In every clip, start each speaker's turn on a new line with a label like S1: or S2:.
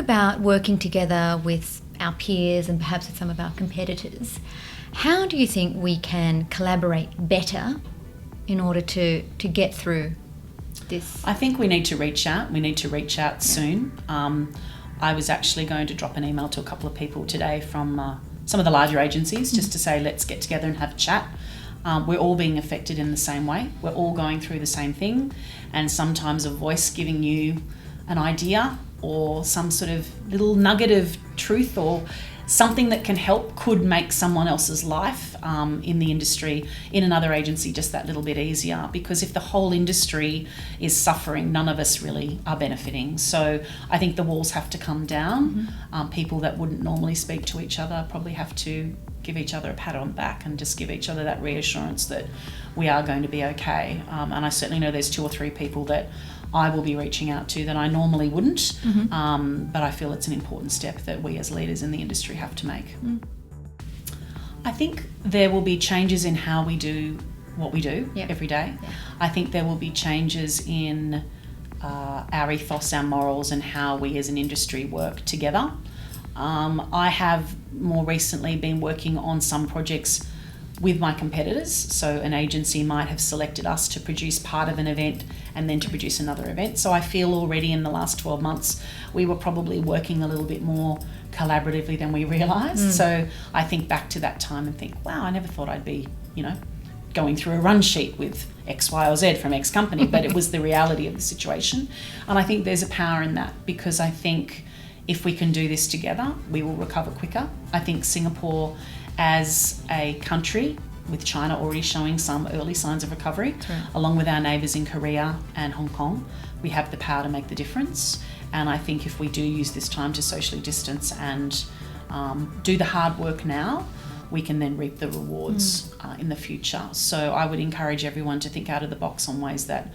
S1: about working together with our peers and perhaps with some of our competitors, how do you think we can collaborate better in order to get through this?
S2: I think we need to reach out. We need to reach out soon. I was actually going to drop an email to a couple of people today from some of the larger agencies just to say, let's get together and have a chat. We're all being affected in the same way. We're all going through the same thing. And sometimes a voice giving you an idea or some sort of little nugget of truth or something that can help could make someone else's life in the industry, in another agency, just that little bit easier. Because if the whole industry is suffering, none of us really are benefiting. So I think the walls have to come down. People that wouldn't normally speak to each other probably have to give each other a pat on the back and just give each other that reassurance that we are going to be okay. And I certainly know there's 2 or 3 people that I will be reaching out to that I normally wouldn't, but I feel it's an important step that we as leaders in the industry have to make. I think there will be changes in how we do what we do every day. I think there will be changes in our ethos, our morals, and how we as an industry work together. I have more recently been working on some projects with my competitors. So an agency might have selected us to produce part of an event and then to produce another event. So I feel already in the last 12 months, we were probably working a little bit more collaboratively than we realised. So I think back to that time and think, wow, I never thought I'd be, going through a run sheet with X, Y, or Z from X company, but it was the reality of the situation. And I think there's a power in that, because I think if we can do this together, we will recover quicker. I think Singapore as a country, with China already showing some early signs of recovery, along with our neighbours in Korea and Hong Kong, we have the power to make the difference. And I think if we do use this time to socially distance and do the hard work now, we can then reap the rewards in the future. So I would encourage everyone to think out of the box on ways that,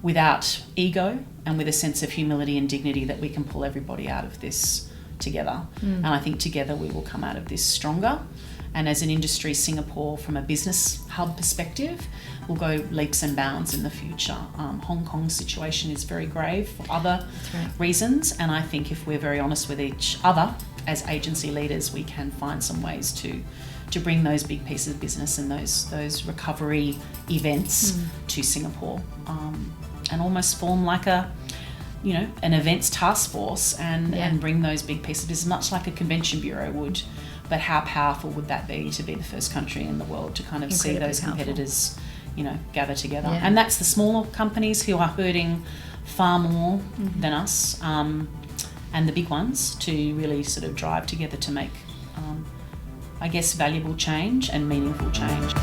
S2: without ego and with a sense of humility and dignity, that we can pull everybody out of this together. And I think together we will come out of this stronger. And as an industry, Singapore, from a business hub perspective, will go leaps and bounds in the future. Hong Kong's situation is very grave for other reasons. And I think if we're very honest with each other as agency leaders, we can find some ways to bring those big pieces of business and those recovery events to Singapore, and almost form like an events task force and bring those big pieces of business, much like a convention bureau would. But how powerful would that be to be the first country in the world to kind of see those competitors, gather together? And that's the smaller companies who are hurting far more than us, and the big ones to really sort of drive together to make, valuable change and meaningful change.